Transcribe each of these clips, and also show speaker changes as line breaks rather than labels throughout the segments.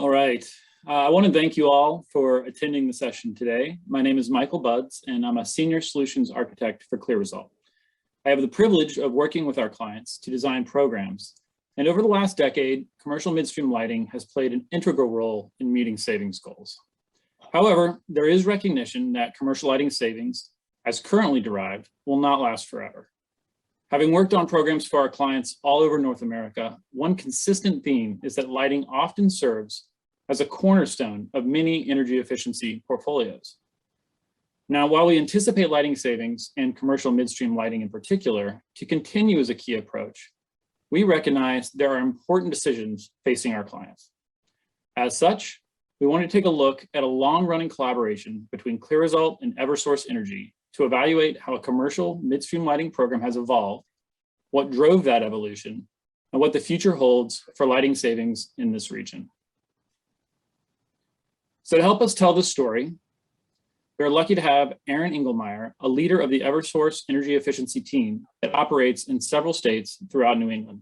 All right. I want to thank you all for attending the session today. My name is Michael Buds, and I'm a Senior Solutions Architect for CLEAResult. I have the privilege of working with our clients to design programs. And over the last decade, commercial midstream lighting has played an integral role in meeting savings goals. However, there is recognition that commercial lighting savings, as currently derived, will not last forever. Having worked on programs for our clients all over North America, one consistent theme is that lighting often serves as a cornerstone of many energy efficiency portfolios. Now, while we anticipate lighting savings and commercial midstream lighting in particular to continue as a key approach, we recognize there are important decisions facing our clients. As such, we want to take a look at a long-running collaboration between CLEAResult and Eversource Energy to evaluate how a commercial midstream lighting program has evolved, what drove that evolution, and what the future holds for lighting savings in this region. So to help us tell this story, we're lucky to have Erin Engelkemeyer, a leader of the Eversource energy efficiency team that operates in several states throughout New England.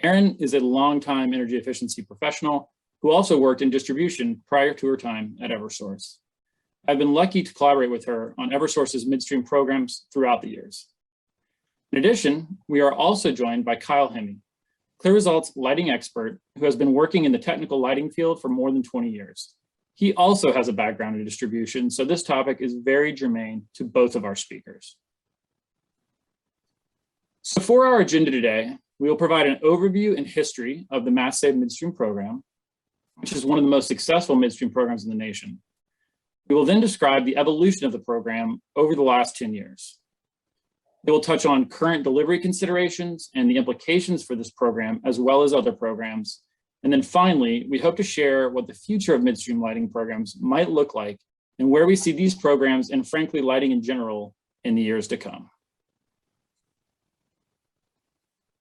Erin is a longtime energy efficiency professional who also worked in distribution prior to her time at Eversource. I've been lucky to collaborate with her on Eversource's midstream programs throughout the years. In addition, we are also joined by Hemmi, CLEAResult's lighting expert who has been working in the technical lighting field for more than 20 years. He also has a background in distribution, so this topic is very germane to both of our speakers. So for our agenda today, we will provide an overview and history of the Mass Save Midstream Program, which is one of the most successful midstream programs in the nation. We will then describe the evolution of the program over the last 10 years. We will touch on current delivery considerations and the implications for this program, as well as other programs. And then finally, we hope to share what the future of midstream lighting programs might look like and where we see these programs and frankly, lighting in general in the years to come.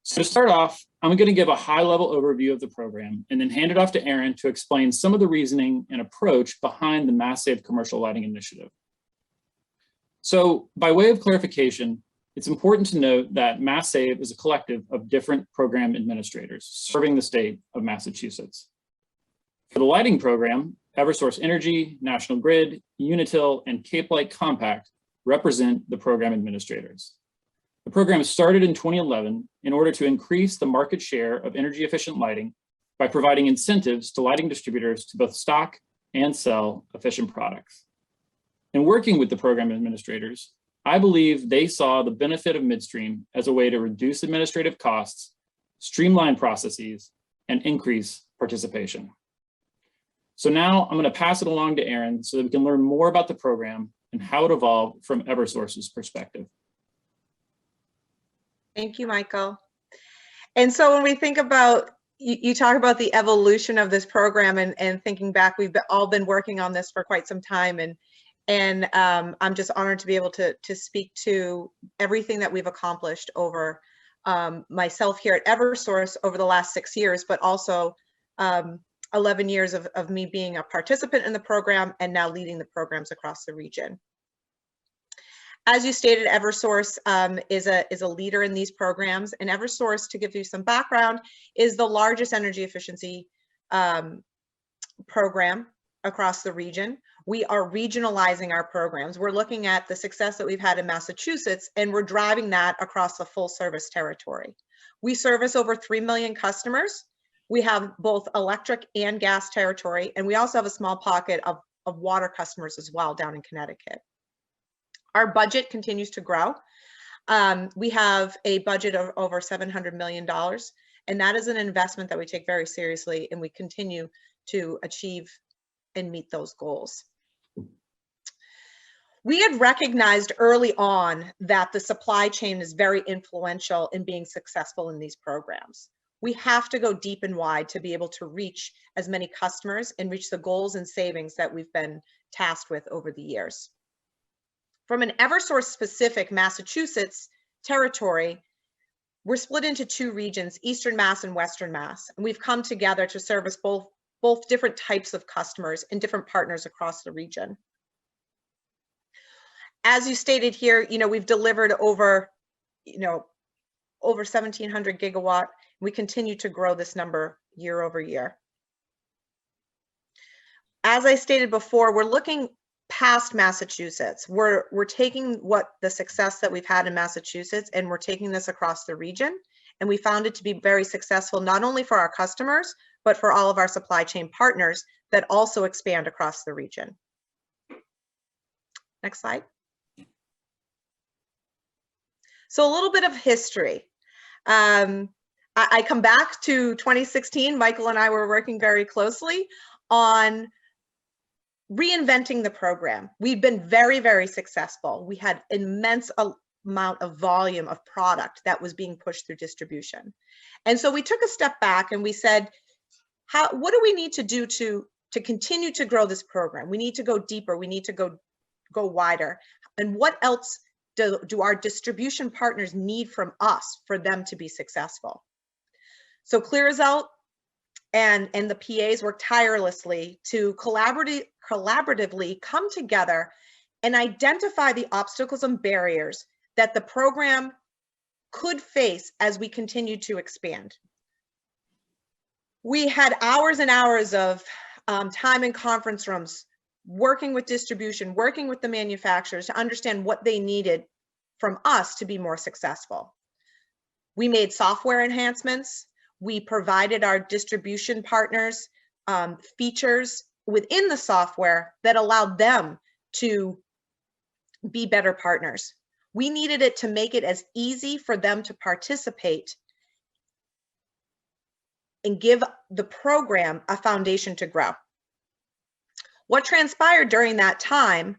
So to start off, I'm going to give a high-level overview of the program and then hand it off to Erin to explain some of the reasoning and approach behind the Mass Save Commercial Lighting Initiative. So by way of clarification, it's important to note that Mass Save is a collective of different program administrators serving the state of Massachusetts. For the lighting program, Eversource Energy, National Grid, Unitil, and Cape Light Compact represent the program administrators. The program started in 2011 in order to increase the market share of energy efficient lighting by providing incentives to lighting distributors to both stock and sell efficient products. In working with the program administrators, I believe they saw the benefit of midstream as a way to reduce administrative costs, streamline processes, and increase participation. So now I'm going to pass it along to Erin so that we can learn more about the program and how it evolved from Eversource's perspective.
Thank you, Michael. And so when we think about, you talk about the evolution of this program and thinking back, we've all been working on this for quite some time, and I'm just honored to be able to speak to everything that we've accomplished over myself here at Eversource over the last 6 years, but also 11 years of me being a participant in the program and now leading the programs across the region. As you stated, Eversource is a leader in these programs, and Eversource, to give you some background, is the largest energy efficiency program across the region. We are regionalizing our programs. We're looking at the success that we've had in Massachusetts, and we're driving that across the full service territory. We service over 3 million customers. We have both electric and gas territory, and we also have a small pocket of water customers as well down in Connecticut. Our budget continues to grow. We have a budget of over $700 million, and that is an investment that we take very seriously, and we continue to achieve and meet those goals. We had recognized early on that the supply chain is very influential in being successful in these programs. We have to go deep and wide to be able to reach as many customers and reach the goals and savings that we've been tasked with over the years. From an Eversource specific Massachusetts territory, we're split into 2 regions, Eastern Mass and Western Mass, and we've come together to service both different types of customers and different partners across the region. As you stated here, we've delivered over 1,700 gigawatt. We continue to grow this number year over year. as I stated before, we're looking past Massachusetts. We're taking what the success that we've had in Massachusetts, and we're taking this across the region. And we found it to be very successful, not only for our customers, but for all of our supply chain partners that also expand across the region. Next slide. So a little bit of history. I come back to 2016. Michael and I were working very closely on reinventing the program. We've been very, very successful. We had immense amount of volume of product that was being pushed through distribution. And so we took a step back and we said, what do we need to do to continue to grow this program? We need to go deeper. We need to go wider. And what else do our distribution partners need from us for them to be successful? So CLEAResult and the PAs work tirelessly to collaboratively come together and identify the obstacles and barriers that the program could face as we continue to expand. We had hours and hours of time in conference rooms, working with distribution, working with the manufacturers to understand what they needed from us to be more successful. We made software enhancements. We provided our distribution partners features within the software that allowed them to be better partners. We needed it to make it as easy for them to participate and give the program a foundation to grow. What transpired during that time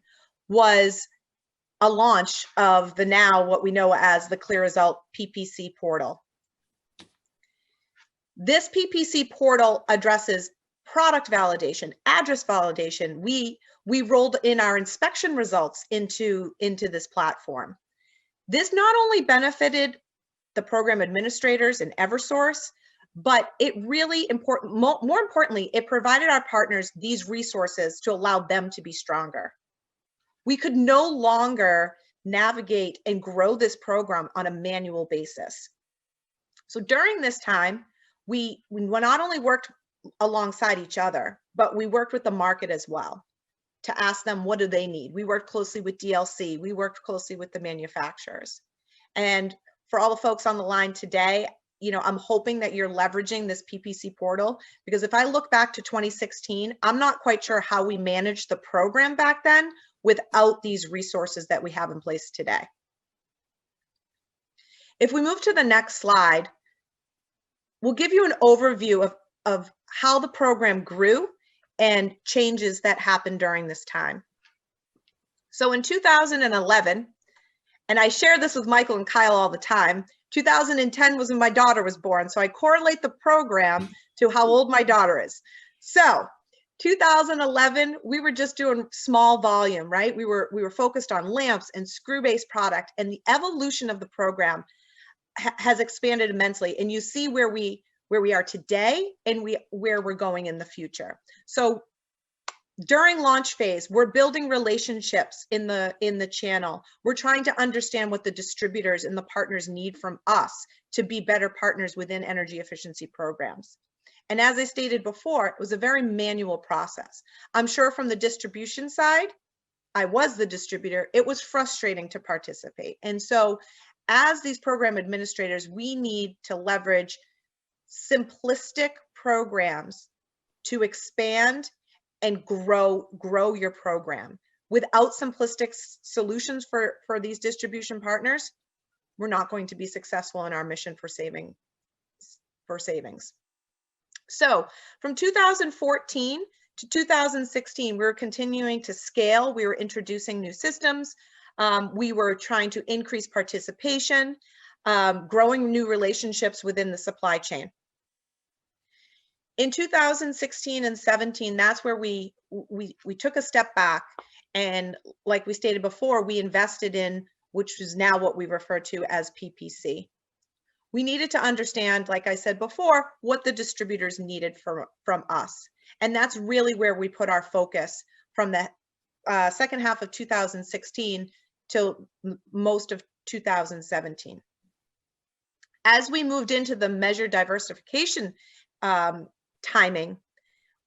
was a launch of what we know as the CLEAResult PPC portal. This PPC portal addresses product validation, address validation. We rolled in our inspection results into this platform. This not only benefited the program administrators and Eversource, but it really more importantly, it provided our partners these resources to allow them to be stronger. We could no longer navigate and grow this program on a manual basis. So during this time, we not only worked alongside each other, but we worked with the market as well to ask them, what do they need? We worked closely with DLC. We worked closely with the manufacturers. And for all the folks on the line today, I'm hoping that you're leveraging this PPC portal, because if I look back to 2016, I'm not quite sure how we managed the program back then without these resources that we have in place today. If we move to the next slide, we'll give you an overview of how the program grew and changes that happened during this time. So in 2011, and I share this with Michael and Kyle all the time, 2010 was when my daughter was born. So I correlate the program to how old my daughter is. So 2011, we were just doing small volume, right? We were focused on lamps and screw-based product, and the evolution of the program has expanded immensely. And you see where we are today and where we're going in the future. So during launch phase, we're building relationships in the channel. We're trying to understand what the distributors and the partners need from us to be better partners within energy efficiency programs. And as I stated before, it was a very manual process. I'm sure from the distribution side, I was the distributor, it was frustrating to participate. And so as these program administrators, we need to leverage simplistic programs to expand and grow your program. Without simplistic solutions for these distribution partners, we're not going to be successful in our mission for savings. So from 2014 to 2016, we were continuing to scale. We were introducing new systems. We were trying to increase participation, growing new relationships within the supply chain. In 2016 and 17, that's where we took a step back, and like we stated before, we invested in, which is now what we refer to as PPC. We needed to understand, like I said before, what the distributors needed from us. And that's really where we put our focus from the second half of 2016 till most of 2017. As we moved into the measured diversification timing,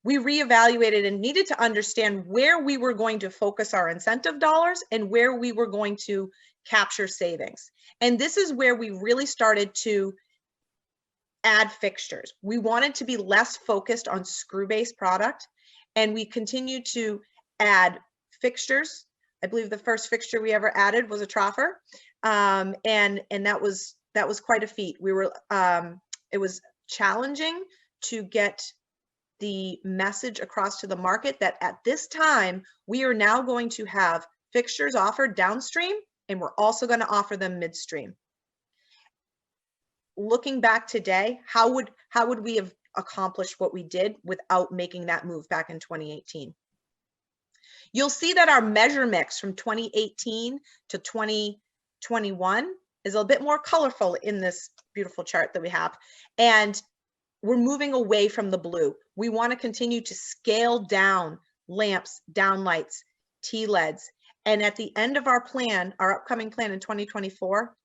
we reevaluated and needed to understand where we were going to focus our incentive dollars and where we were going to capture savings. And this is where we really started to add fixtures. We wanted to be less focused on screw-based product, and we continued to add fixtures. I believe the first fixture we ever added was a troffer, and that was quite a feat. It was challenging to get the message across to the market that at this time we are now going to have fixtures offered downstream, and we're also going to offer them midstream. Looking back today, how would we have accomplished what we did without making that move back in 2018? You'll see that our measure mix from 2018 to 2021 is a bit more colorful in this beautiful chart that we have. And we're moving away from the blue. We want to continue to scale down lamps, downlights, T-LEDs. And at the end of our plan, our upcoming plan in 2024,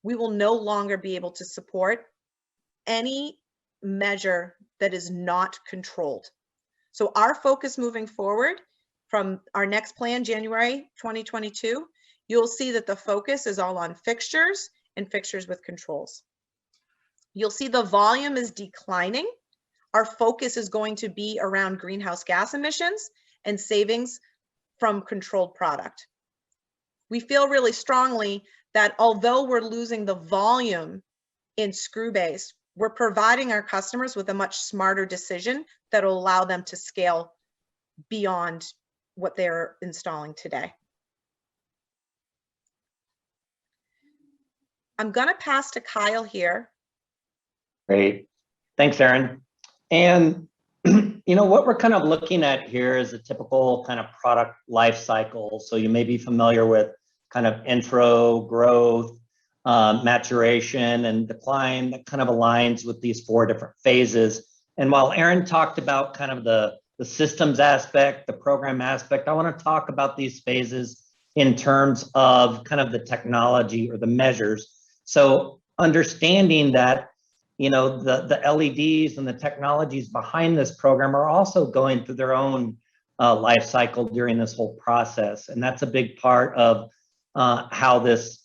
we will no longer be able to support any measure that is not controlled. So our focus moving forward from our next plan, January 2022, you'll see that the focus is all on fixtures and fixtures with controls. You'll see the volume is declining. Our focus is going to be around greenhouse gas emissions and savings from controlled product. We feel really strongly that although we're losing the volume in screw base, we're providing our customers with a much smarter decision that will allow them to scale beyond what they're installing today. I'm going to pass to Kyle here.
Great. Thanks, Erin. And what we're kind of looking at here is a typical kind of product life cycle. So you may be familiar with kind of intro, growth, maturation, and decline that kind of aligns with these 4 different phases. And while Erin talked about kind of the systems aspect, the program aspect, I want to talk about these phases in terms of kind of the technology or the measures. So understanding that the LEDs and the technologies behind this program are also going through their own life cycle during this whole process. And that's a big part of how this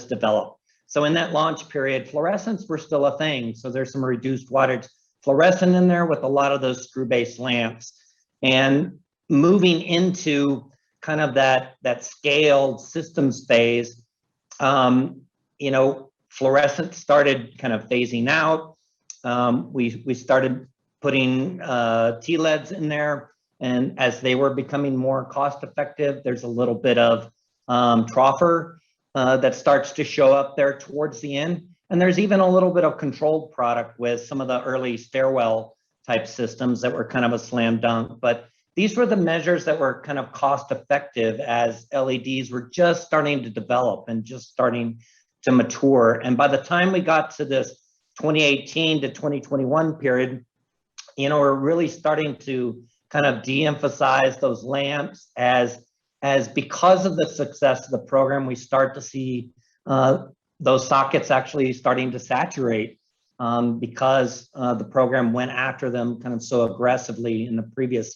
developed. So in that launch period, fluorescents were still a thing. So there's some reduced wattage fluorescent in there with a lot of those screw-based lamps. And moving into kind of that scaled systems phase, fluorescent started kind of phasing out. We started putting T-LEDs in there, and as they were becoming more cost effective, there's a little bit of troffer that starts to show up there towards the end. And there's even a little bit of controlled product with some of the early stairwell type systems that were kind of a slam dunk. But these were the measures that were kind of cost effective as LEDs were just starting to develop and just starting to mature. And by the time we got to this 2018 to 2021 period, we're really starting to kind of de-emphasize those lamps as because of the success of the program, we start to see those sockets actually starting to saturate because the program went after them kind of so aggressively in the previous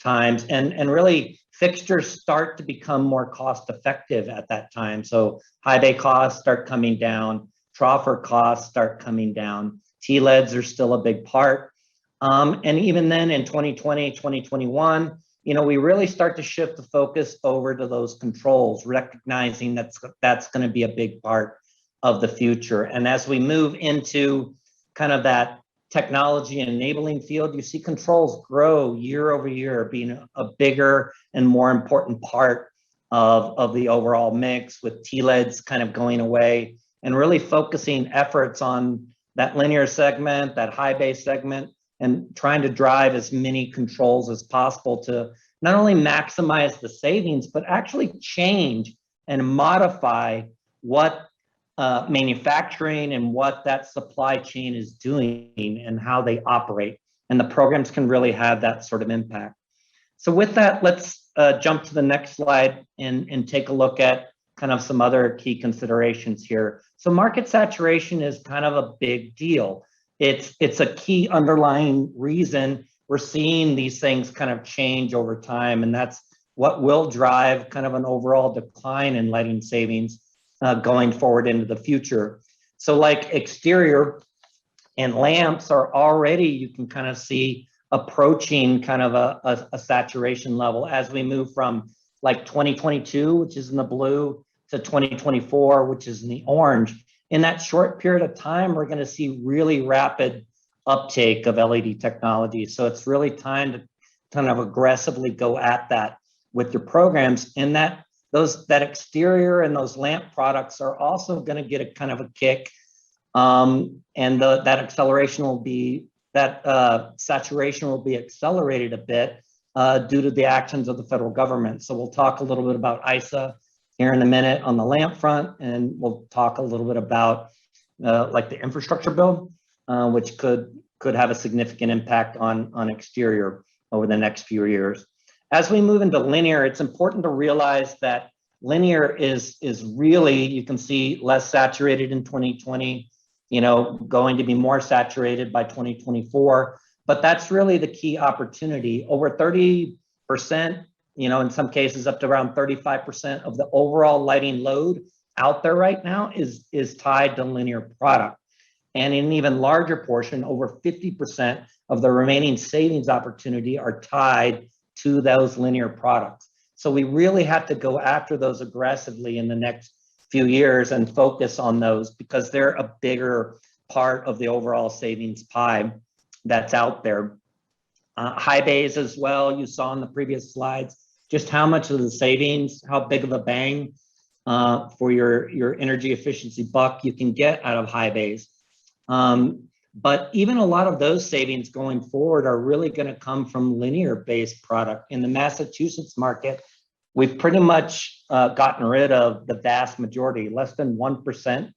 times. And really fixtures start to become more cost effective at that time. So high bay costs start coming down, troffer costs start coming down, T-LEDs are still a big part. And even then in 2020, 2021, we really start to shift the focus over to those controls, recognizing that's going to be a big part of the future. And as we move into kind of that technology enabling field, you see controls grow year over year, being a bigger and more important part of the overall mix, with T-LEDs kind of going away and really focusing efforts on that linear segment, that high bay segment, and trying to drive as many controls as possible to not only maximize the savings, but actually change and modify what manufacturing and what that supply chain is doing and how they operate. And the programs can really have that sort of impact. So with that, let's jump to the next slide and take a look at kind of some other key considerations here. So market saturation is kind of a big deal. It's a key underlying reason we're seeing these things kind of change over time, and that's what will drive kind of an overall decline in lighting savings going forward into the future. So like exterior and lamps are already, you can kind of see approaching kind of a saturation level as we move from like 2022, which is in the blue, to 2024, which is in the orange. In that short period of time, we're going to see really rapid uptake of LED technology. So it's really time to kind of aggressively go at that with your programs. And that exterior and those lamp products are also going to get a kind of a kick. And that acceleration will be, that saturation will be accelerated a bit due to the actions of the federal government. So we'll talk a little bit about ISA here in a minute on the lamp front, and we'll talk a little bit about like the infrastructure bill, which could have a significant impact on exterior over the next few years. As we move into linear, it's important to realize that linear is really, you can see, less saturated in 2020, going to be more saturated by 2024. But that's really the key opportunity. Over 30%, in some cases up to around 35% of the overall lighting load out there right now is tied to linear product. And in an even larger portion, over 50% of the remaining savings opportunity are tied to those linear products. So we really have to go after those aggressively in the next few years and focus on those, because they're a bigger part of the overall savings pie that's out there. High bays as well, you saw in the previous slides, just how much of the savings, how big of a bang for your energy efficiency buck you can get out of high bays. But even a lot of those savings going forward are really going to come from linear-based product. In the Massachusetts market, we've pretty much gotten rid of the vast majority. Less than 1%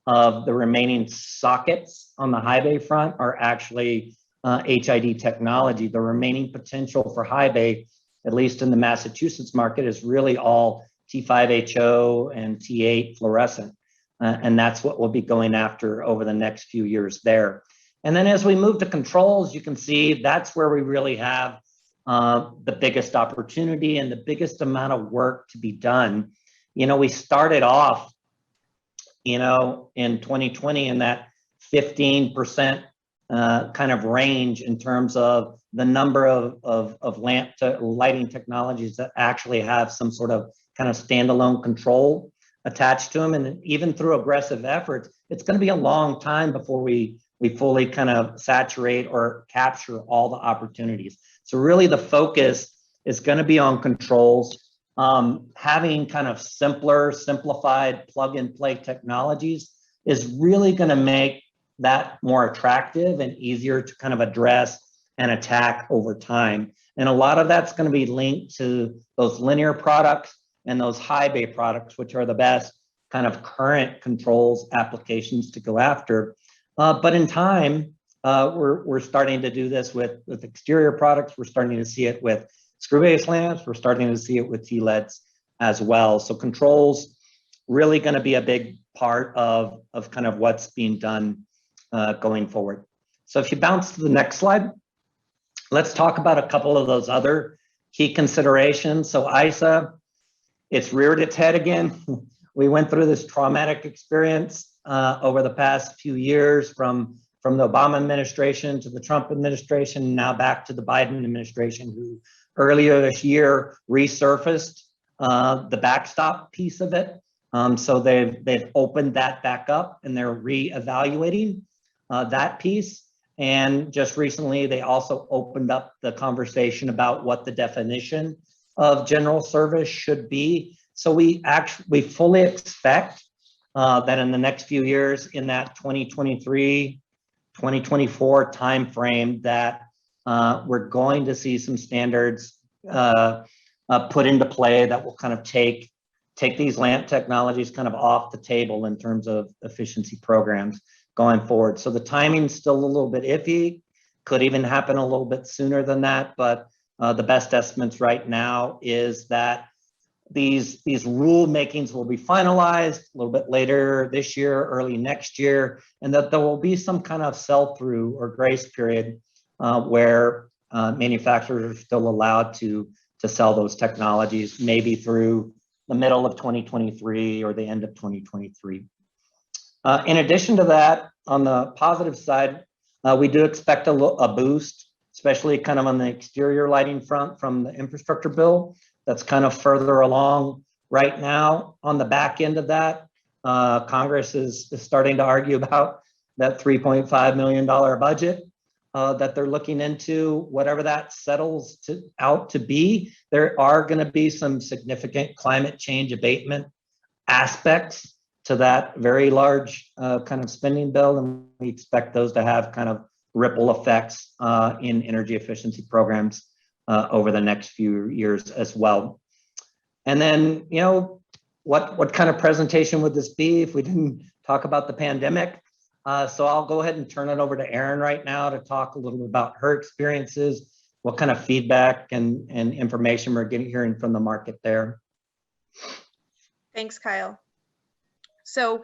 of the remaining sockets on the high bay front are actually HID technology. The remaining potential for high bay, at least in the Massachusetts market, is really all T5HO and T8 fluorescent. And that's what we'll be going after over the next few years there. And then as we move to controls, you can see that's where we really have the biggest opportunity and the biggest amount of work to be done. We started off, in 2020 in that 15% kind of range in terms of the number of lighting technologies that actually have some sort of kind of standalone control attached to them. And even through aggressive efforts, it's going to be a long time before we fully kind of saturate or capture all the opportunities. So really the focus is going to be on controls. Having kind of simplified plug and play technologies is really going to make that more attractive and easier to kind of address and attack over time. And a lot of that's going to be linked to those linear products and those high bay products, which are the best kind of current controls applications to go after. But in time, we're starting to do this with exterior products. We're starting to see it with screw-based lamps. We're starting to see it with TLEDs as well. So controls really going to be a big part of kind of what's being done going forward. So if you bounce to the next slide, let's talk about a couple of those other key considerations. So ISA, it's reared its head again. We went through this traumatic experience over the past few years from the Obama administration to the Trump administration, now back to the Biden administration, who earlier this year resurfaced the backstop piece of it. So they've opened that back up and they're reevaluating that piece. And just recently, they also opened up the conversation about what the definition of general service should be. So we fully expect that in the next few years, in that 2023, 2024 timeframe, that we're going to see some standards put into play that will kind of take these lamp technologies kind of off the table in terms of efficiency programs going forward. So the timing's still a little bit iffy, could even happen a little bit sooner than that, but the best estimates right now is that these rule makings will be finalized a little bit later this year, early next year, and that there will be some kind of sell-through or grace period where manufacturers are still allowed to sell those technologies, maybe through the middle of 2023 or the end of 2023. In addition to that, on the positive side, we do expect a boost, especially kind of on the exterior lighting front from the infrastructure bill. That's kind of further along right now. On the back end of that, Congress is starting to argue about that $3.5 million budget that they're looking into. Whatever that settles out to be, there are going to be some significant climate change abatement aspects to that very large kind of spending bill, and we expect those to have kind of ripple effects in energy efficiency programs over the next few years as well. And then, you know, what kind of presentation would this be if we didn't talk about the pandemic? So I'll go ahead and turn it over to Erin right now to talk a little bit about her experiences, what kind of feedback and information we're hearing from the market there.
Thanks, Kyle. So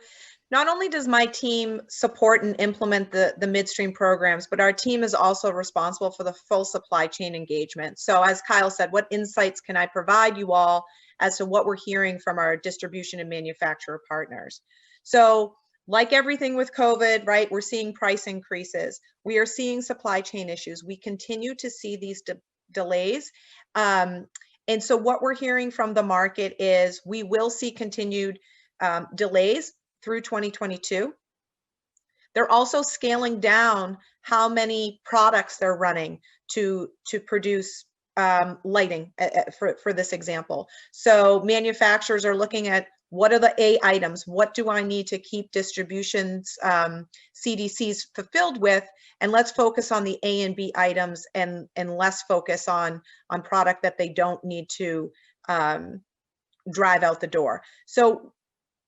not only does my team support and implement the midstream programs, but our team is also responsible for the full supply chain engagement. So as Kyle said, what insights can I provide you all as to what we're hearing from our distribution and manufacturer partners? So like everything with COVID, right, we're seeing price increases. We are seeing supply chain issues. We continue to see these delays. And so what we're hearing from the market is we will see continued delays through 2022. They're also scaling down how many products they're running to produce lighting for this example. So manufacturers are looking at what are the A items? What do I need to keep distributions, CDCs fulfilled with? And let's focus on the A and B items and less focus on product that they don't need to drive out the door. So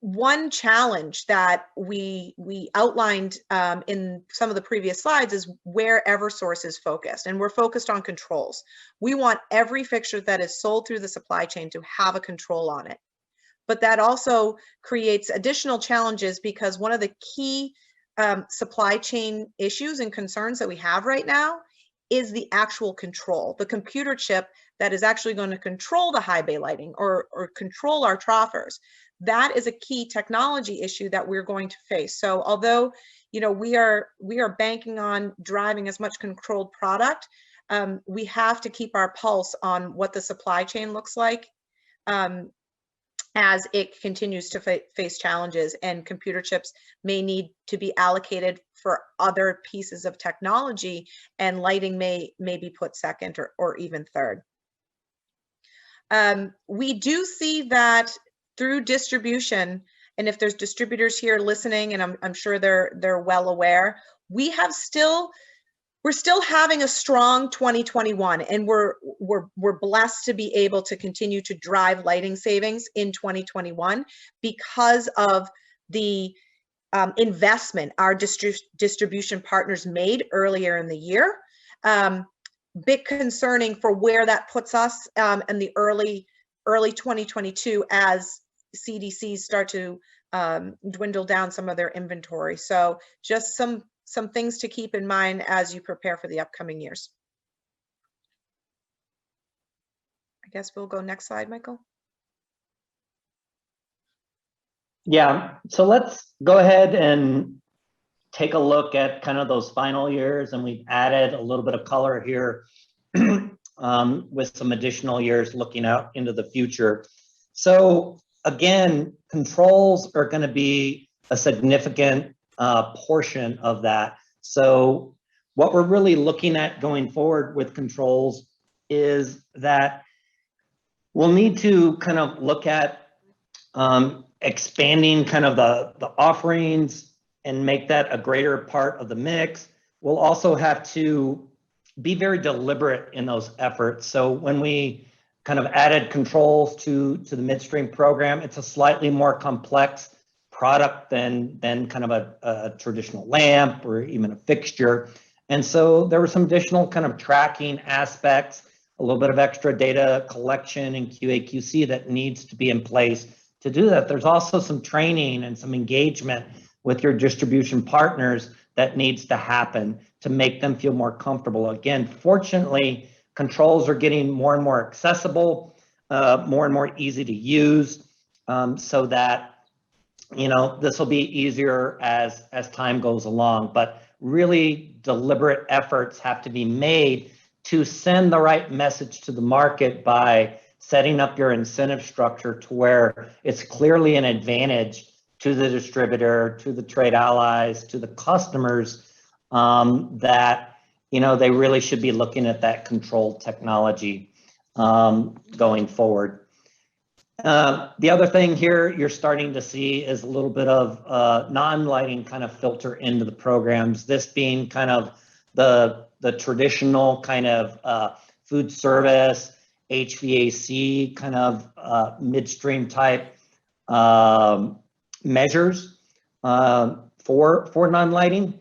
one challenge that we outlined in some of the previous slides is where Eversource is focused, and we're focused on controls. We want every fixture that is sold through the supply chain to have a control on it. But that also creates additional challenges because one of the key supply chain issues and concerns that we have right now is the actual control, the computer chip that is actually going to control the high bay lighting or control our troffers. That is a key technology issue that we're going to face. So although, you know, we are banking on driving as much controlled product, we have to keep our pulse on what the supply chain looks like as it continues to face challenges, and computer chips may need to be allocated for other pieces of technology, and lighting may be put second or even third. We do see that through distribution, and if there's distributors here listening, and I'm sure they're well aware, we're still having a strong 2021, and we're blessed to be able to continue to drive lighting savings in 2021 because of the investment our distribution partners made earlier in the year. Bit concerning for where that puts us in the early 2022 as CDCs start to dwindle down some of their inventory. So just some things to keep in mind as you prepare for the upcoming years. I guess we'll go next slide, Michael.
Yeah, so let's go ahead and take a look at kind of those final years, and we've added a little bit of color here with some additional years looking out into the future. So again, controls are going to be a significant portion of that. So what we're really looking at going forward with controls is that we'll need to kind of look at expanding kind of the offerings and make that a greater part of the mix. We'll also have to be very deliberate in those efforts. So when we kind of added controls to the midstream program, it's a slightly more complex product than kind of a traditional lamp or even a fixture. And so there were some additional kind of tracking aspects, a little bit of extra data collection and QA/QC that needs to be in place to do that. There's also some training and some engagement with your distribution partners that needs to happen to make them feel more comfortable. Again, fortunately, controls are getting more and more accessible, more and more easy to use, so that, you know, this will be easier as time goes along. But really deliberate efforts have to be made to send the right message to the market by setting up your incentive structure to where it's clearly an advantage to the distributor, to the trade allies, to the customers, that, you know, they really should be looking at that control technology going forward. The other thing here you're starting to see is a little bit of non-lighting kind of filter into the programs, this being kind of the traditional kind of food service, HVAC kind of midstream type measures for non-lighting.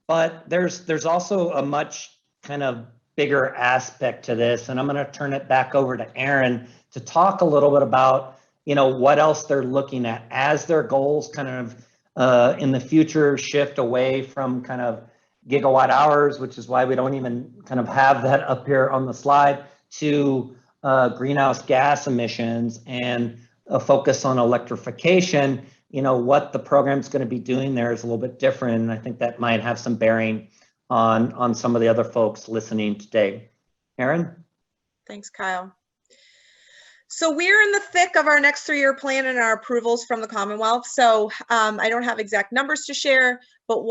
But there's also a much kind of bigger aspect to this, and I'm going to turn it back over to Erin to talk a little bit about, you know, what else they're looking at as their goals kind of in the future shift away from kind of gigawatt hours, which is why we don't even kind of have that up here on the slide, to greenhouse gas emissions and a focus on electrification. You know, what the program's going to be doing there is a little bit different, and I think that might have some bearing on some of the other folks listening today. Erin?
Thanks, Kyle. So we're in the thick of our next 3-year plan and our approvals from the Commonwealth. So I don't have exact numbers to share, but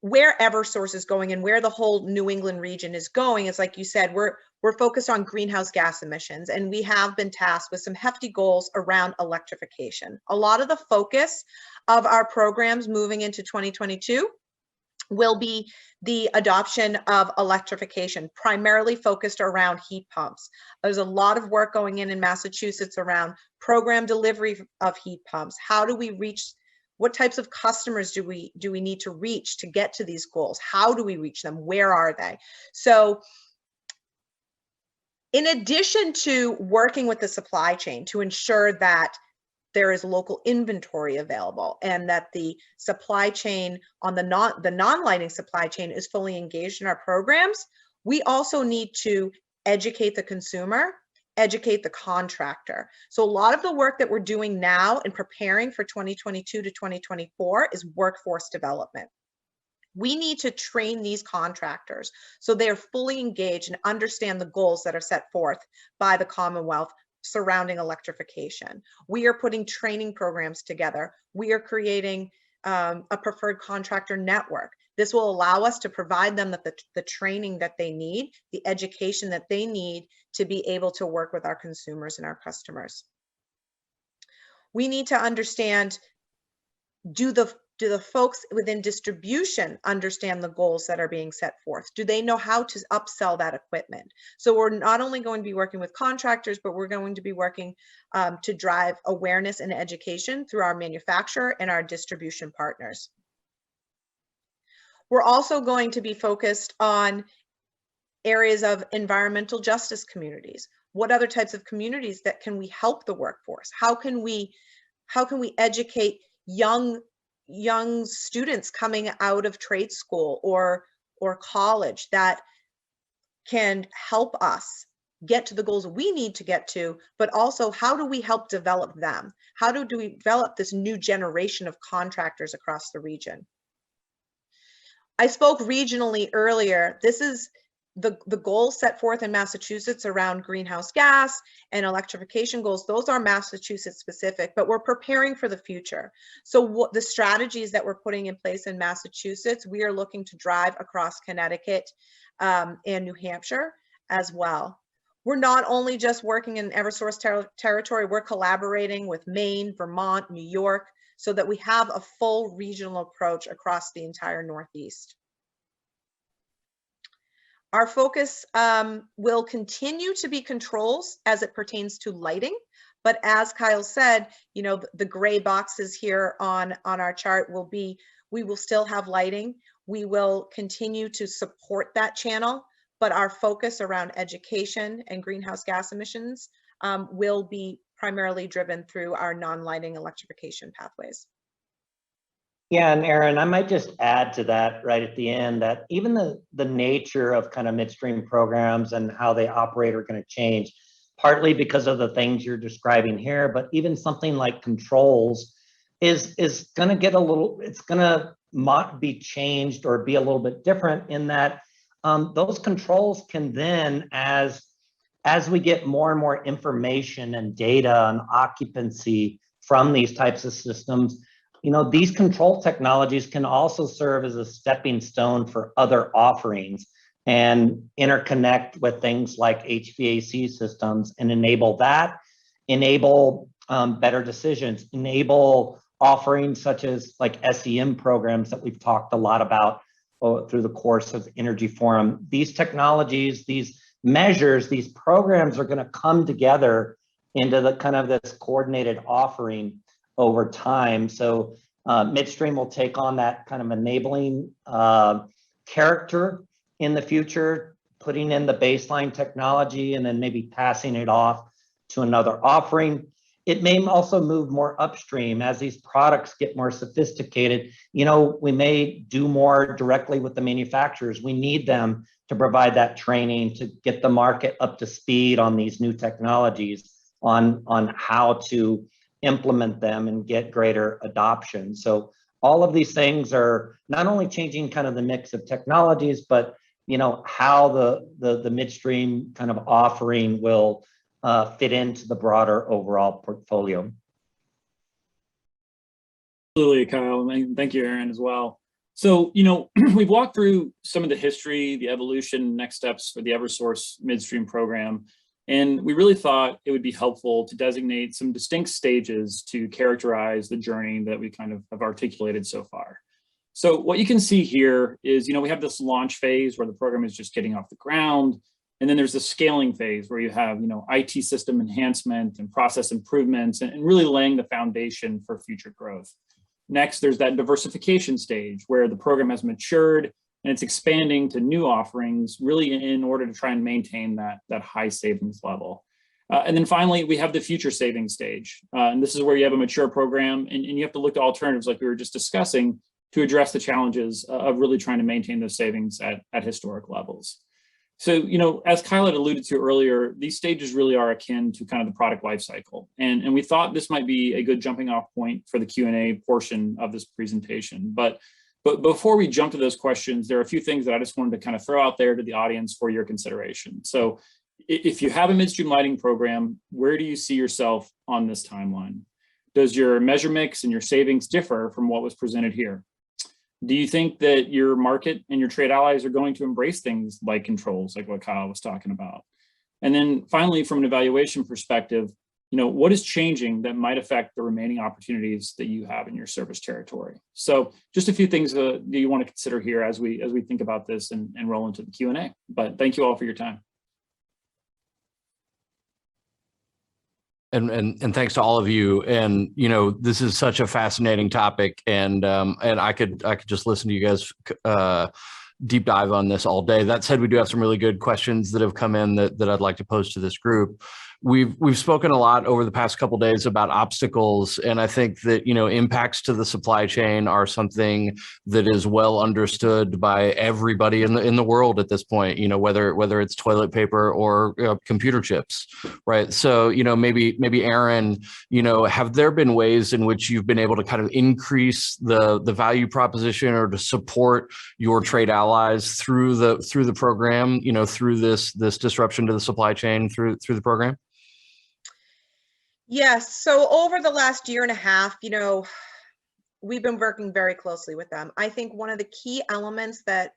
where Eversource is going and where the whole New England region is going is, like you said, we're focused on greenhouse gas emissions, and we have been tasked with some hefty goals around electrification. A lot of the focus of our programs moving into 2022 will be the adoption of electrification, primarily focused around heat pumps. There's a lot of work going in Massachusetts around program delivery of heat pumps. How do we reach, what types of customers do we need to reach to get to these goals? How do we reach them? Where are they? So in addition to working with the supply chain to ensure that there is local inventory available and that the supply chain on the non-lighting supply chain is fully engaged in our programs, we also need to educate the consumer, educate the contractor. So a lot of the work that we're doing now in preparing for 2022 to 2024 is workforce development. We need to train these contractors so they are fully engaged and understand the goals that are set forth by the Commonwealth surrounding electrification. We are putting training programs together. We are creating a preferred contractor network. This will allow us to provide them the training that they need, the education that they need to be able to work with our consumers and our customers. We need to understand, do the folks within distribution understand the goals that are being set forth? Do they know how to upsell that equipment? So we're not only going to be working with contractors, but we're going to be working to drive awareness and education through our manufacturer and our distribution partners. We're also going to be focused on areas of environmental justice communities. What other types of communities that can we help the workforce? How can we educate young students coming out of trade school or college that can help us get to the goals we need to get to, but also how do we help develop them? How do we develop this new generation of contractors across the region? I spoke regionally earlier. This is the goals set forth in Massachusetts around greenhouse gas and electrification goals. Those are Massachusetts specific, but we're preparing for the future. So what the strategies that we're putting in place in Massachusetts, we are looking to drive across Connecticut and New Hampshire as well. We're not only just working in Eversource territory, we're collaborating with Maine, Vermont, New York, so that we have a full regional approach across the entire Northeast. Our focus will continue to be controls as it pertains to lighting, but as Kyle said, you know, the gray boxes here on our chart will be, we will still have lighting. We will continue to support that channel, but our focus around education and greenhouse gas emissions will be primarily driven through our non-lighting electrification pathways.
Yeah, and Erin, I might just add to that right at the end that even the nature of kind of midstream programs and how they operate are going to change, partly because of the things you're describing here, but even something like controls is going to get a little, it's going to be changed or be a little bit different in that those controls can then, as we get more and more information and data on occupancy from these types of systems, you know, these control technologies can also serve as a stepping stone for other offerings and interconnect with things like HVAC systems and enable better decisions, enable offerings such as like SEM programs that we've talked a lot about through the course of the Energy Forum. These technologies, these measures, these programs are going to come together into the kind of this coordinated offering over time. So midstream will take on that kind of enabling character in the future, putting in the baseline technology and then maybe passing it off to another offering. It may also move more upstream as these products get more sophisticated. You know, we may do more directly with the manufacturers. We need them to provide that training to get the market up to speed on these new technologies, on how to implement them and get greater adoption. So all of these things are not only changing kind of the mix of technologies, but you know how the midstream kind of offering will fit into the broader overall portfolio.
Absolutely, Kyle, and thank you, Erin, as well. So, you know, we've walked through some of the history, the evolution, next steps for the Eversource midstream program, and we really thought it would be helpful to designate some distinct stages to characterize the journey that we kind of have articulated so far. So what you can see here is, you know, we have this launch phase where the program is just getting off the ground. And then there's the scaling phase where you have, you know, IT system enhancement and process improvements and really laying the foundation for future growth. Next, there's that diversification stage where the program has matured and it's expanding to new offerings really in order to try and maintain that high savings level. And then finally, we have the future savings stage. And this is where you have a mature program and you have to look to alternatives like we were just discussing to address the challenges of really trying to maintain those savings at historic levels. So, you know, as Kyle had alluded to earlier, these stages really are akin to kind of the product life cycle. And we thought this might be a good jumping off point for the Q&A portion of this presentation. But before we jump to those questions, there are a few things that I just wanted to kind of throw out there to the audience for your consideration. So if you have a midstream lighting program, where do you see yourself on this timeline? Does your measure mix and your savings differ from what was presented here? Do you think that your market and your trade allies are going to embrace things like controls, like what Kyle was talking about? And then finally, from an evaluation perspective, you know, what is changing that might affect the remaining opportunities that you have in your service territory? So just a few things that you want to consider here as we think about this and roll into the Q&A. But thank you all for your time.
And thanks to all of you. And you know, this is such a fascinating topic, and I could just listen to you guys deep dive on this all day. That said, we do have some really good questions that have come in that I'd like to pose to this group. We've spoken a lot over the past couple of days about obstacles, and I think that, you know, impacts to the supply chain are something that is well understood by everybody in the world at this point. You know, whether it's toilet paper or computer chips, right? So, you know, maybe Erin, you know, have there been ways in which you've been able to kind of increase the value proposition or to support your trade allies through the program? You know, through this disruption to the supply chain through the program.
Yes. So over the last year and a half, you know, we've been working very closely with them. I think one of the key elements that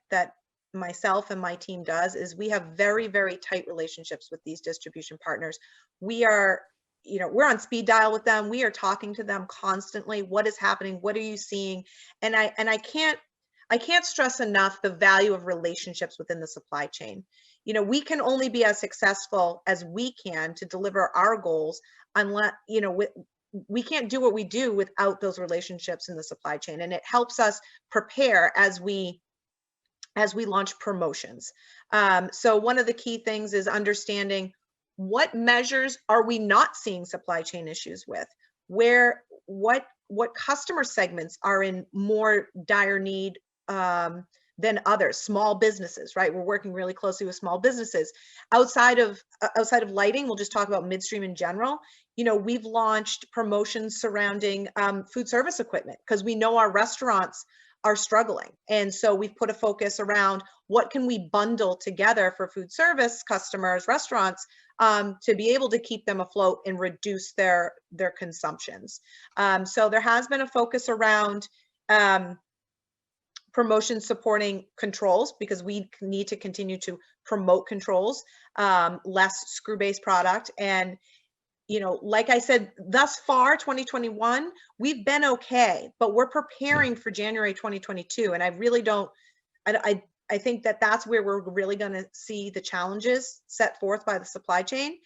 myself and my team does is we have very, very tight relationships with these distribution partners. We are, you know, we're on speed dial with them. We are talking to them constantly. What is happening? What are you seeing? And I can't stress enough the value of relationships within the supply chain. You know, we can only be as successful as we can to deliver our goals unless, you know, we can't do what we do without those relationships in the supply chain. And it helps us prepare as we launch promotions. So one of the key things is understanding what measures are we not seeing supply chain issues with? What what customer segments are in more dire need than others. Small businesses, right? We're working really closely with small businesses. Outside of lighting, we'll just talk about midstream in general. You know, we've launched promotions surrounding food service equipment because we know our restaurants are struggling. And so we've put a focus around what can we bundle together for food service customers, restaurants, to be able to keep them afloat and reduce their consumptions. So there has been a focus around promotion supporting controls, because we need to continue to promote controls, less screw-based product. And, you know, like I said, thus far, 2021, we've been okay, but we're preparing for January 2022. And I really don't, I think that that's where we're really going to see the challenges set forth by the supply chain.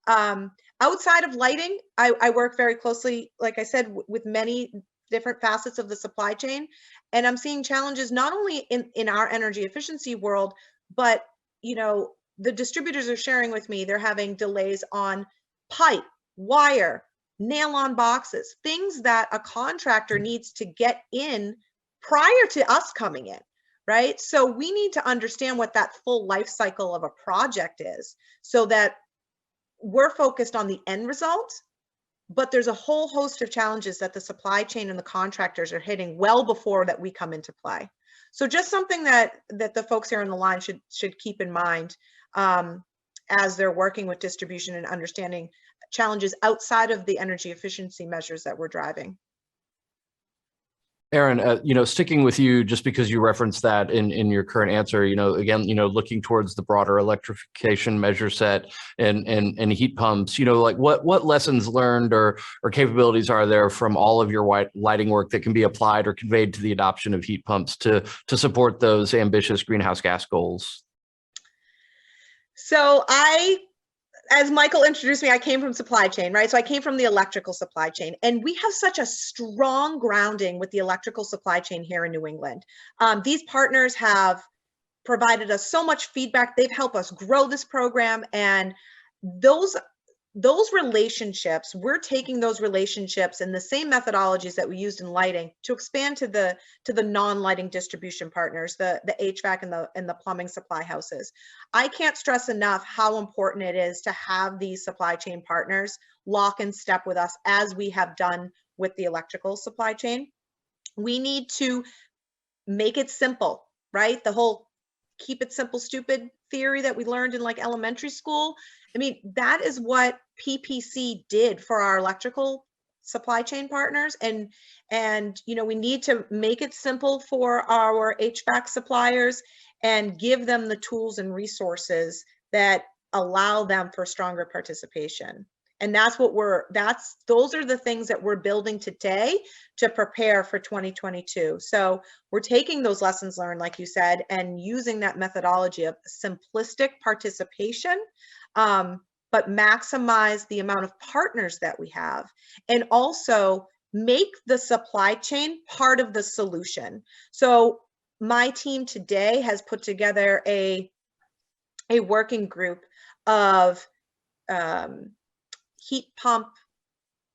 Outside of lighting, I work very closely, like I said, with many different facets of the supply chain. And I'm seeing challenges not only in our energy efficiency world, but, you know, the distributors are sharing with me, they're having delays on pipe, wire, nail-on boxes, things that a contractor needs to get in prior to us coming in, right? So we need to understand what that full life cycle of a project is so that we're focused on the end result. But there's a whole host of challenges that the supply chain and the contractors are hitting well before that we come into play. So just something that the folks here on the line should keep in mind as they're working with distribution and understanding challenges outside of the energy efficiency measures that we're driving.
Erin, you know, sticking with you, just because you referenced that in your current answer, you know, again, you know, looking towards the broader electrification measure set and heat pumps, you know, like what lessons learned or capabilities are there from all of your lighting work that can be applied or conveyed to the adoption of heat pumps to support those ambitious greenhouse gas goals?
So as Michael introduced me, I came from supply chain, right? So I came from the electrical supply chain, and we have such a strong grounding with the electrical supply chain here in New England. These partners have provided us so much feedback. They've helped us grow this program, and those relationships, we're taking those relationships and the same methodologies that we used in lighting to expand to the non-lighting distribution partners, the HVAC and the plumbing supply houses. I can't stress enough how important it is to have these supply chain partners lock in step with us as we have done with the electrical supply chain. We need to make it simple, right? The whole keep it simple, stupid theory that we learned in like elementary school. I mean, that is what PPC did for our electrical supply chain partners. And you know, we need to make it simple for our HVAC suppliers and give them the tools and resources that allow them for stronger participation. And that's what those are the things that we're building today to prepare for 2022. So we're taking those lessons learned, like you said, and using that methodology of simplistic participation, but maximize the amount of partners that we have, and also make the supply chain part of the solution. So my team today has put together a working group of heat pump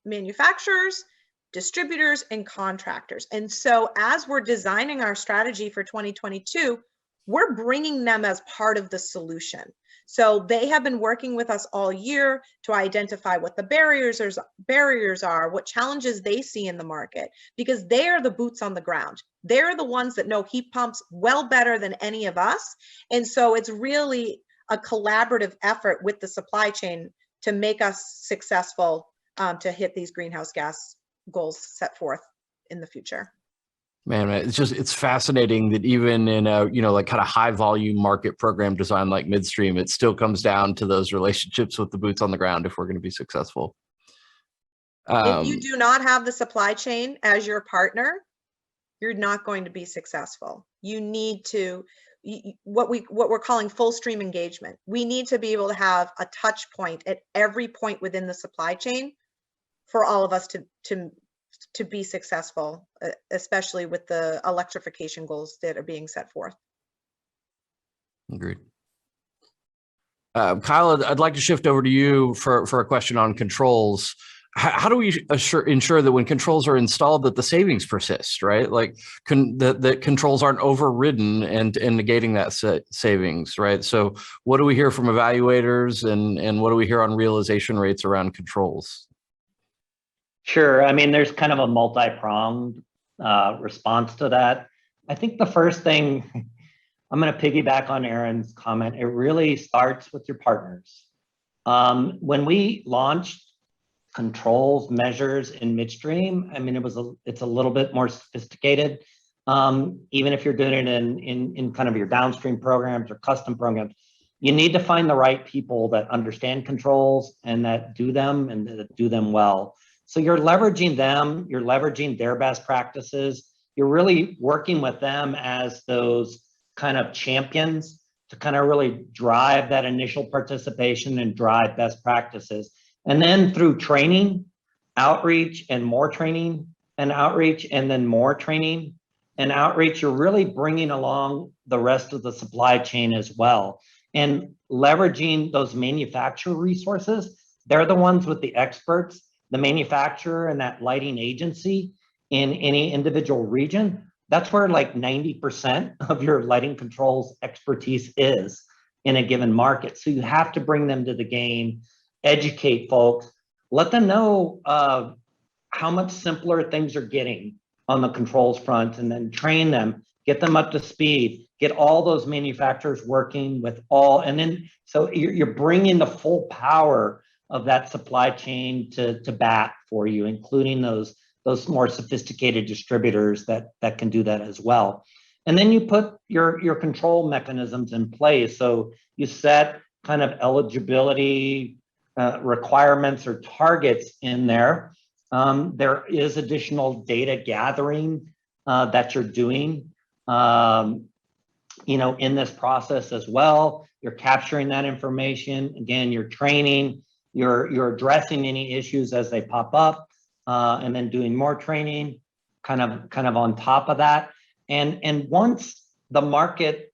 manufacturers, distributors, and contractors. And so as we're designing our strategy for 2022, we're bringing them as part of the solution. So they have been working with us all year to identify what the barriers are, what challenges they see in the market, because they are the boots on the ground. They're the ones that know heat pumps well better than any of us. And so it's really a collaborative effort with the supply chain to make us successful to hit these greenhouse gas goals set forth in the future.
Man, it's fascinating that even in a, you know, like kind of high volume market program design like Midstream, it still comes down to those relationships with the boots on the ground if we're going to be successful.
If you do not have the supply chain as your partner, you're not going to be successful. You need to, what we're calling full stream engagement. We need to be able to have a touch point at every point within the supply chain for all of us to be successful, especially with the electrification goals that are being set forth.
Agreed. Kyle, I'd like to shift over to you for a question on controls. how do we ensure that when controls are installed that the savings persist, right? Like that controls aren't overridden and negating that savings, right? So what do we hear from evaluators and what do we hear on realization rates around controls?
Sure. I mean, there's kind of a multi-pronged response to that. I think the first thing, I'm going to piggyback on Erin's comment. It really starts with your partners. When we launched controls measures in midstream, I mean, it's a little bit more sophisticated. Even if you're doing it in kind of your downstream programs or custom programs, you need to find the right people that understand controls and that do them and that do them well. So you're leveraging them, you're leveraging their best practices. You're really working with them as those kind of champions to kind of really drive that initial participation and drive best practices. And then through training, outreach, and more training and outreach, and then more training and outreach, you're really bringing along the rest of the supply chain as well. And leveraging those manufacturer resources, they're the ones with the experts, the manufacturer and that lighting agency in any individual region. That's where like 90% of your lighting controls expertise is in a given market. So you have to bring them to the game, educate folks, let them know how much simpler things are getting on the controls front, and then train them, get them up to speed, get all those manufacturers working with all, and then so you're bringing the full power of that supply chain to bat for you, including those more sophisticated distributors that can do that as well. And then you put your control mechanisms in place. So you set kind of eligibility requirements or targets in there. There is additional data gathering that you're doing, in this process as well. You're capturing that information. Again, you're training, you're addressing any issues as they pop up. And then doing more training kind of on top of that. And once the market,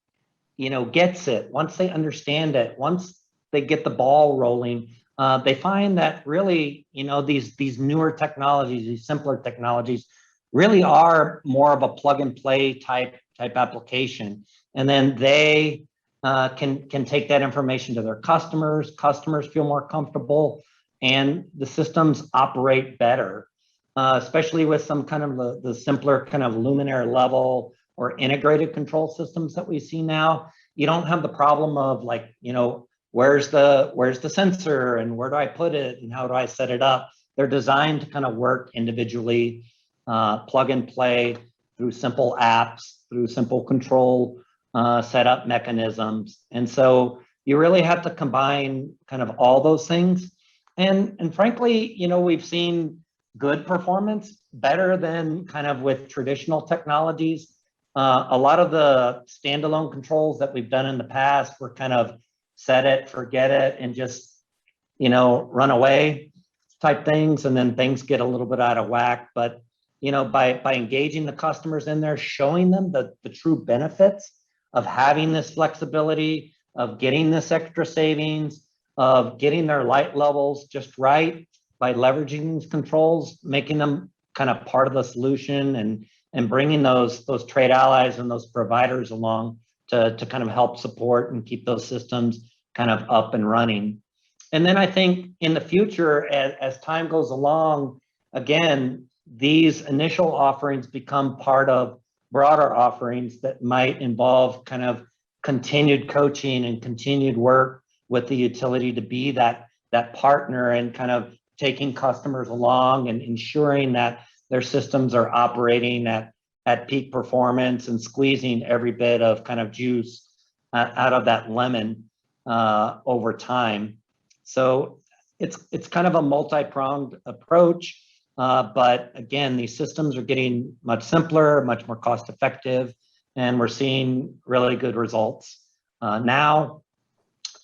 gets it, once they understand it, once they get the ball rolling, they find that really, these newer technologies, these simpler technologies really are more of a plug and play type application. And then they can take that information to their customers feel more comfortable, and the systems operate better, especially with some kind of the simpler kind of luminaire level or integrated control systems that we see now. You don't have the problem of like, where's the sensor and where do I put it and how do I set it up? They're designed to kind of work individually, plug and play through simple apps, through simple control setup mechanisms. And so you really have to combine kind of all those things. And frankly, we've seen good performance, better than kind of with traditional technologies. A lot of the standalone controls that we've done in the past were kind of set it, forget it, and just, run away type things. And then things get a little bit out of whack. But, by engaging the customers in there, showing them the true benefits of having this flexibility, of getting this extra savings, of getting their light levels just right, by leveraging these controls, making them kind of part of the solution, and bringing those trade allies and those providers along to kind of help support and keep those systems kind of up and running. And then I think in the future, as time goes along, again, these initial offerings become part of broader offerings that might involve kind of continued coaching and continued work with the utility to be that partner and kind of taking customers along and ensuring that their systems are operating at peak performance and squeezing every bit of kind of juice out of that lemon over time. So it's kind of a multi-pronged approach, but again, these systems are getting much simpler, much more cost effective, and we're seeing really good results now.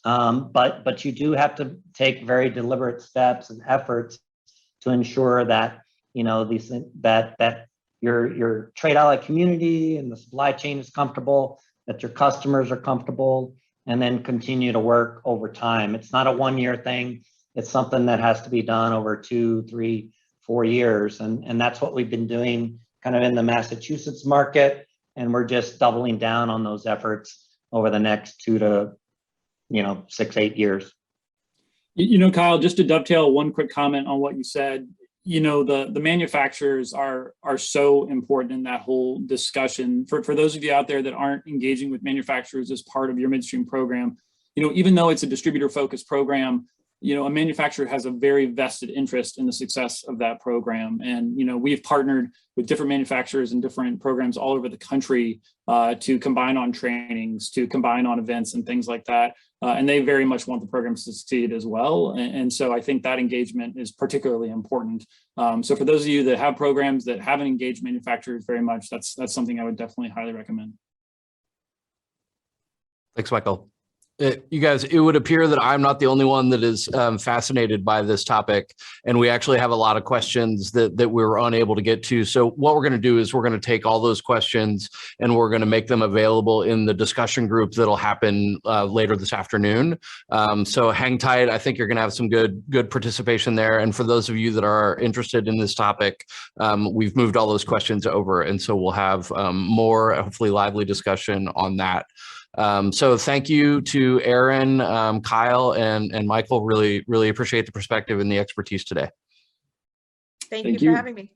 But you do have to take very deliberate steps and efforts to ensure that that your trade ally community and the supply chain is comfortable, that your customers are comfortable, and then continue to work over time. It's not a one-year thing. It's something that has to be done over 2, 3, 4 years. And that's what we've been doing kind of in the Massachusetts market. And we're just doubling down on those efforts over the next 2 to 6, 8 years.
Kyle, just to dovetail one quick comment on what you said, the manufacturers are so important in that whole discussion. For those of you out there that aren't engaging with manufacturers as part of your midstream program, even though it's a distributor focused program, a manufacturer has a very vested interest in the success of that program. And, we've partnered with different manufacturers and different programs all over the country to combine on trainings, to combine on events and things like that. And they very much want the program to succeed as well. And so I think that engagement is particularly important. So for those of you that have programs that haven't engaged manufacturers very much, that's something I would definitely highly recommend.
Thanks, Michael. You guys, it would appear that I'm not the only one that is fascinated by this topic, and we actually have a lot of questions that we were unable to get to. So what we're going to do is we're going to take all those questions and we're going to make them available in the discussion group that'll happen later this afternoon. So hang tight. I think you're going to have some good participation there. And for those of you that are interested in this topic, we've moved all those questions over, and so we'll have more hopefully lively discussion on that. So thank you to Erin, Kyle, and Michael. Really appreciate the perspective and the expertise today.
Thank you for having me.